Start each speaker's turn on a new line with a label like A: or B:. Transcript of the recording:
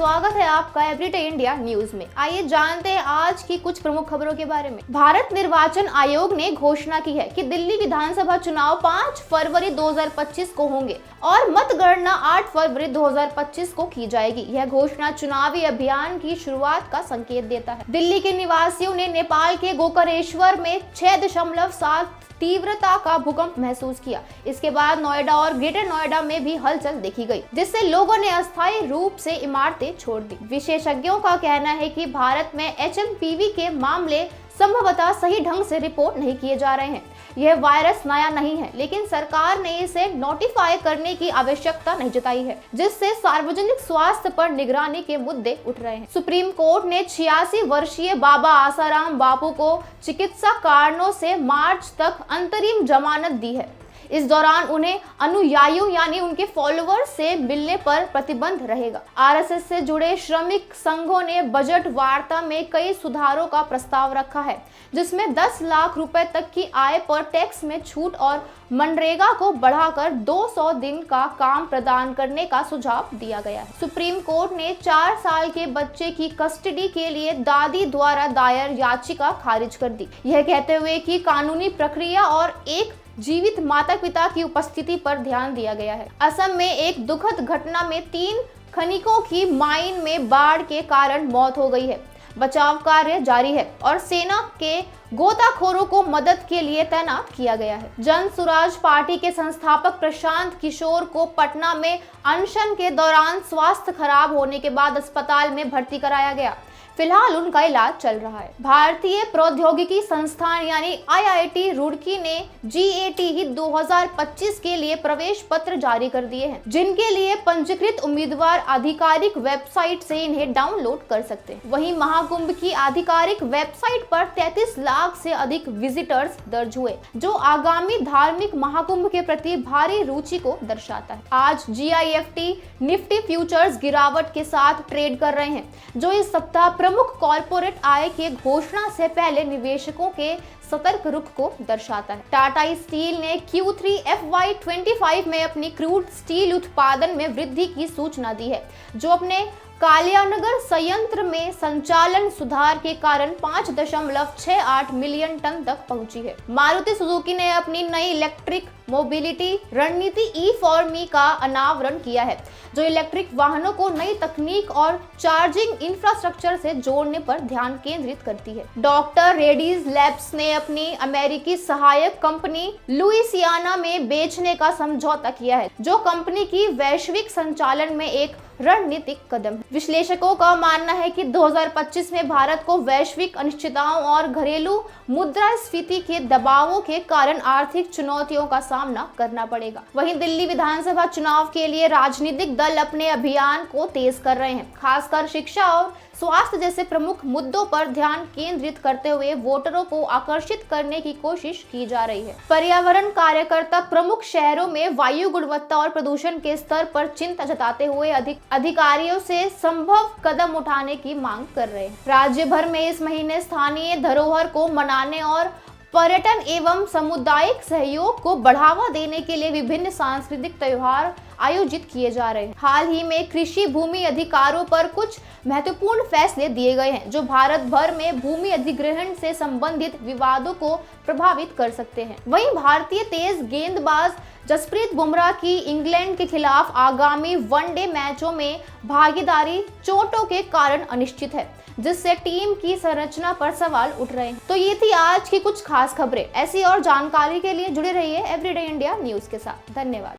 A: स्वागत है आपका एवरीडे इंडिया न्यूज में। आइए जानते हैं आज की कुछ प्रमुख खबरों के बारे में। भारत निर्वाचन आयोग ने घोषणा की है कि दिल्ली विधानसभा चुनाव 5 फरवरी 2025 को होंगे और मतगणना 8 फरवरी 2025 को की जाएगी। यह घोषणा चुनावी अभियान की शुरुआत का संकेत देता है। दिल्ली के निवासियों ने नेपाल के गोकरेश्वर में 6.7 तीव्रता का भूकंप महसूस किया। इसके बाद नोएडा और ग्रेटर नोएडा में भी हलचल देखी गई, जिससे लोगों ने अस्थायी रूप से इमारतें छोड़ दी। विशेषज्ञों का कहना है कि भारत में HMPV के मामले संभवतः सही ढंग से रिपोर्ट नहीं किए जा रहे हैं। यह वायरस नया नहीं है, लेकिन सरकार ने इसे नोटिफाई करने की आवश्यकता नहीं जताई है, जिससे सार्वजनिक स्वास्थ्य पर निगरानी के मुद्दे उठ रहे हैं। सुप्रीम कोर्ट ने 86 वर्षीय बाबा आसाराम बापू को चिकित्सा कारणों से मार्च तक अंतरिम जमानत दी है। इस दौरान उन्हें अनुयायियों यानी उनके फॉलोअर्स से मिलने पर प्रतिबंध रहेगा। RSS से जुड़े श्रमिक संघों ने बजट वार्ता में कई सुधारों का प्रस्ताव रखा है, जिसमें 10 लाख रुपए तक की आय पर टैक्स में छूट और मनरेगा को बढ़ाकर 200 दिन का काम प्रदान करने का सुझाव दिया गया है। सुप्रीम कोर्ट ने 4 साल के बच्चे की कस्टडी के लिए दादी द्वारा दायर याचिका खारिज कर दी, यह कहते हुए कि कानूनी प्रक्रिया और एक जीवित माता पिता की उपस्थिति पर ध्यान दिया गया है। असम में एक दुखद घटना में 3 खनिकों की माइन में बाढ़ के कारण मौत हो गई है। बचाव कार्य जारी है और सेना के गोताखोरों को मदद के लिए तैनात किया गया है। जन सुराज पार्टी के संस्थापक प्रशांत किशोर को पटना में अनशन के दौरान स्वास्थ्य खराब होने के बाद अस्पताल में भर्ती कराया गया। फिलहाल उनका इलाज चल रहा है। भारतीय प्रौद्योगिकी संस्थान यानी IIT रुड़की ने GATE 2025 के लिए प्रवेश पत्र जारी कर दिए हैं, जिनके लिए पंजीकृत उम्मीदवार आधिकारिक वेबसाइट से इन्हें डाउनलोड कर सकते हैं। वहीं महाकुंभ की आधिकारिक वेबसाइट पर 33 लाख से अधिक विजिटर्स दर्ज हुए, जो आगामी धार्मिक महाकुंभ के प्रति भारी रुचि को दर्शाता है। आज GIFT निफ्टी फ्यूचर्स गिरावट के साथ ट्रेड कर रहे हैं, जो इस सप्ताह प्रमुख कॉर्पोरेट आय के घोषणा से पहले निवेशकों के सतर्क रुख को दर्शाता है। टाटा स्टील ने Q3 FY25 में अपनी क्रूड स्टील उत्पादन में वृद्धि की सूचना दी है, जो अपने कालियानगर संयंत्र में संचालन सुधार के कारण 5.68 मिलियन टन तक पहुंची है। मारुति सुजुकी ने अपनी नई इलेक्ट्रिक मोबिलिटी रणनीति E4Me का अनावरण किया है, जो इलेक्ट्रिक वाहनों को नई तकनीक और चार्जिंग इंफ्रास्ट्रक्चर से जोड़ने पर ध्यान केंद्रित करती है। डॉक्टर रेड्डीज लैब्स ने अपनी अमेरिकी सहायक कंपनी लुइसियाना में बेचने का समझौता किया है, जो कंपनी की वैश्विक संचालन में एक रणनीतिक कदम है। विश्लेषकों का मानना है कि 2025 में भारत को वैश्विक अनिश्चितताओं और घरेलू मुद्रास्फीति के दबावों के कारण आर्थिक चुनौतियों का सामना करना पड़ेगा। वहीं दिल्ली विधानसभा चुनाव के लिए राजनीतिक दल अपने अभियान को तेज कर रहे हैं, खासकर शिक्षा और स्वास्थ्य जैसे प्रमुख मुद्दों पर ध्यान केंद्रित करते हुए वोटरों को आकर्षित करने की कोशिश की जा रही है। पर्यावरण कार्यकर्ता प्रमुख शहरों में वायु गुणवत्ता और प्रदूषण के स्तर पर चिंता जताते हुए अधिकारियों से संभव कदम उठाने की मांग कर रहे हैं। राज्य भर में इस महीने स्थानीय धरोहर को मनाने और पर्यटन एवं सामुदायिक सहयोग को बढ़ावा देने के लिए विभिन्न सांस्कृतिक त्योहार आयोजित किए जा रहे हैं। हाल ही में कृषि भूमि अधिकारों पर कुछ महत्वपूर्ण फैसले दिए गए हैं, जो भारत भर में भूमि अधिग्रहण से संबंधित विवादों को प्रभावित कर सकते हैं। वहीं भारतीय तेज गेंदबाज जसप्रीत बुमराह की इंग्लैंड के खिलाफ आगामी वनडे मैचों में भागीदारी चोटों के कारण अनिश्चित है, जिससे टीम की संरचना पर सवाल उठ रहे हैं। तो ये थी आज की कुछ खास खबरें। ऐसी और जानकारी के लिए जुड़े रहिए एवरीडे इंडिया न्यूज के साथ। धन्यवाद।